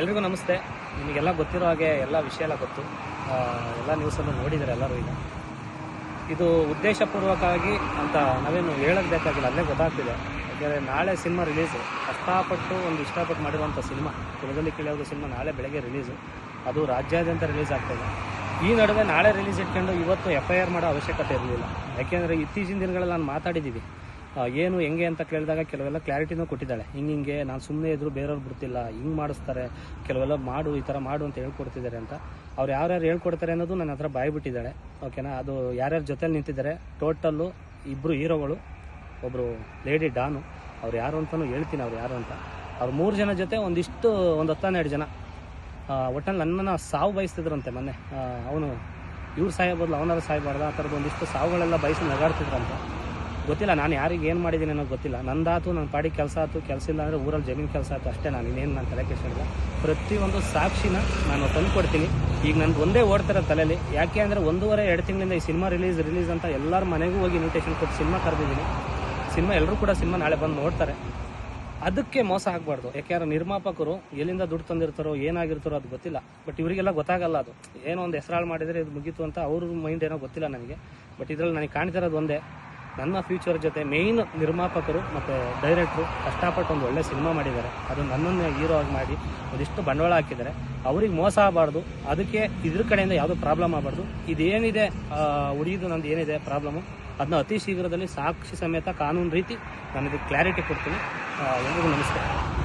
ಎಲ್ರಿಗೂ ನಮಸ್ತೆ. ನಿಮಗೆಲ್ಲ ಗೊತ್ತಿರೋ ಹಾಗೆ ಎಲ್ಲ ವಿಷಯ ಎಲ್ಲ ಗೊತ್ತು, ಎಲ್ಲ ನ್ಯೂಸನ್ನು ನೋಡಿದ್ದಾರೆ ಎಲ್ಲರೂ. ಈಗ ಇದು ಉದ್ದೇಶಪೂರ್ವಕವಾಗಿ ಅಂತ ನಾವೇನು ಹೇಳೋದು ಬೇಕಾಗಿಲ್ಲ, ಅಲ್ಲೇ ಗೊತ್ತಾಗ್ತಿದೆ. ಯಾಕೆಂದರೆ ನಾಳೆ ಸಿನಿಮಾ ರಿಲೀಸು, ಕಷ್ಟಪಟ್ಟು ಇಷ್ಟಪಟ್ಟು ಮಾಡಿರುವಂಥ ಸಿನಿಮಾ ಕುಲದಲ್ಲಿ ಕೇಳೋದು ಸಿನಿಮಾ ನಾಳೆ ಬೆಳಗ್ಗೆ ರಿಲೀಸು. ಅದು ರಾಜ್ಯಾದ್ಯಂತ ರಿಲೀಸ್ ಆಗ್ತಾಯಿದೆ. ಈ ನಡುವೆ ನಾಳೆ ರಿಲೀಸ್ ಇಟ್ಕೊಂಡು ಇವತ್ತು FIR ಮಾಡೋ ಅವಶ್ಯಕತೆ ಇರಲಿಲ್ಲ. ಯಾಕೆಂದರೆ ಇತ್ತೀಚಿನ ದಿನಗಳಲ್ಲಿ ನಾನು ಮಾತಾಡಿದ್ದೀವಿ, ಏನು ಹೆಂಗೆ ಅಂತ ಕೇಳಿದಾಗ ಕೆಲವೆಲ್ಲ ಕ್ಲಾರಿಟಿನೂ ಕೊಟ್ಟಿದ್ದಾಳೆ. ಹಿಂಗೆ ನಾನು ಸುಮ್ಮನೆ ಇದ್ರು ಬೇರೆಯವ್ರು ಬಿಡ್ತಿಲ್ಲ, ಹಿಂಗೆ ಮಾಡಿಸ್ತಾರೆ, ಕೆಲವೆಲ್ಲ ಮಾಡು, ಈ ಥರ ಮಾಡು ಅಂತ ಹೇಳ್ಕೊಡ್ತಿದ್ದಾರೆ ಅಂತ. ಅವ್ರು ಯಾರ್ಯಾರು ಹೇಳ್ಕೊಡ್ತಾರೆ ಅನ್ನೋದು ನನ್ನ ಹತ್ರ ಬಾಯ್ಬಿಟ್ಟಿದ್ದಾಳೆ. ಓಕೆನಾ? ಅದು ಯಾರ್ಯಾರ ಜೊತೆಲಿ ನಿಂತಿದ್ದಾರೆ, ಟೋಟಲ್ಲು 2 ಹೀರೋಗಳು, ಒಬ್ಬರು ಲೇಡಿ ಡಾನು, ಅವ್ರು ಯಾರು ಅಂತಲೂ ಹೇಳ್ತೀನಿ, ಅವ್ರು ಯಾರು ಅಂತ. ಅವ್ರು 3 ಜನ ಜೊತೆ ಒಂದು 10-12 ಜನ ಒಟ್ಟಲ್ಲಿ ನನ್ನನ್ನು ಸಾವು ಬಯಸ್ತಿದ್ರಂತೆ. ಮೊನ್ನೆ ಅವನು ಇವ್ರು ಸಾಯಬಾರ್ದು, ಅವನಾರು ಸಾಯಬಾರ್ದು, ಆ ಥರದ್ದು ಒಂದಿಷ್ಟು ಸಾವುಗಳೆಲ್ಲ ಬಯಸಿ ನಗಾಡ್ತಿದ್ರಂತೆ. ಗೊತ್ತಿಲ್ಲ ನಾನು ಯಾರಿಗೆ ಏನು ಮಾಡಿದ್ದೀನಿ ಅನ್ನೋದು ಗೊತ್ತಿಲ್ಲ. ನಂದಾತು ನನ್ನ ಪಾಡಿ ಕೆಲಸ ಆಯ್ತು, ಕೆಲಸ ಇಲ್ಲ ಅಂದರೆ ಊರಲ್ಲಿ ಜಮೀನು ಕೆಲಸ ಆಯಿತು, ಅಷ್ಟೇ. ನಾನು ಇನ್ನೇನು ನಾನು ತಲೆ ಕೆಡಿಸಿಲ್ಲ. ಪ್ರತಿಯೊಂದು ಸಾಕ್ಷಿನ ನಾನು ತಂದು ಕೊಡ್ತೀನಿ. ಈಗ ನಂದು ಒಂದೇ ಓಡ್ತಿರೋ ತಲೆಯಲ್ಲಿ. ಯಾಕೆ ಅಂದರೆ 1.5-2 ತಿಂಗಳಿಂದ ಈ ಸಿನಿಮಾ ರಿಲೀಸ್ ಅಂತ ಎಲ್ಲರ ಮನೆಗೂ ಹೋಗಿ ಇನ್ವಿಟೇಷನ್ ಕೊಟ್ಟು ಸಿನಿಮಾ ಕರೆದಿದ್ದೀನಿ. ಎಲ್ಲರೂ ಕೂಡ ಸಿನಿಮಾ ನಾಳೆ ಬಂದು ನೋಡ್ತಾರೆ. ಅದಕ್ಕೆ ಮೋಸ ಆಗಬಾರ್ದು. ಯಾಕೆಂದ್ರೆ ನಿರ್ಮಾಪಕರು ಎಲ್ಲಿಂದ ದುಡ್ಡು ತಂದಿರ್ತಾರೋ ಏನಾಗಿರ್ತಾರೋ ಅದು ಗೊತ್ತಿಲ್ಲ. ಬಟ್ ಇವರಿಗೆಲ್ಲ ಗೊತ್ತಾಗಲ್ಲ. ಅದು ಏನೋ ಒಂದು ಹೆಸರಾಳು ಮಾಡಿದರೆ ಇದು ಮುಗೀತು ಅಂತ ಅವ್ರ ಮೈಂಡ್ ಏನೋ ಗೊತ್ತಿಲ್ಲ ನನಗೆ. ಬಟ್ ಇದರಲ್ಲಿ ನನಗೆ ಕಾಣ್ತಿರೋದು ಒಂದೇ, ನನ್ನ ಫ್ಯೂಚರ್ ಜೊತೆ ಮೇಯ್ನ್ ನಿರ್ಮಾಪಕರು ಮತ್ತು ಡೈರೆಕ್ಟ್ರು ಕಷ್ಟಪಟ್ಟು ಒಂದು ಒಳ್ಳೆ ಸಿನಿಮಾ ಮಾಡಿದ್ದಾರೆ. ಅದು ನನ್ನನ್ನು ಹೀರೋ ಆಗಿ ಮಾಡಿ ಒಂದಿಷ್ಟು ಬಂಡವಾಳ ಹಾಕಿದ್ದಾರೆ. ಅವ್ರಿಗೆ ಮೋಸ ಆಗಬಾರ್ದು. ಅದಕ್ಕೆ ಇದ್ರ ಕಡೆಯಿಂದ ಯಾವುದೋ ಪ್ರಾಬ್ಲಮ್ ಆಗಬಾರ್ದು. ಇದೇನಿದೆ ಹುಡುಗಿದು ನಂದು ಏನಿದೆ ಪ್ರಾಬ್ಲಮ್ಮು, ಅದನ್ನ ಅತಿ ಶೀಘ್ರದಲ್ಲಿ ಸಾಕ್ಷಿ ಸಮೇತ ಕಾನೂನು ರೀತಿ ನಾನು ಇದಕ್ಕೆ ಕ್ಲಾರಿಟಿ ಕೊಡ್ತೀನಿ. ಎಲ್ರಿಗೂ ನಮಸ್ಕಾರ.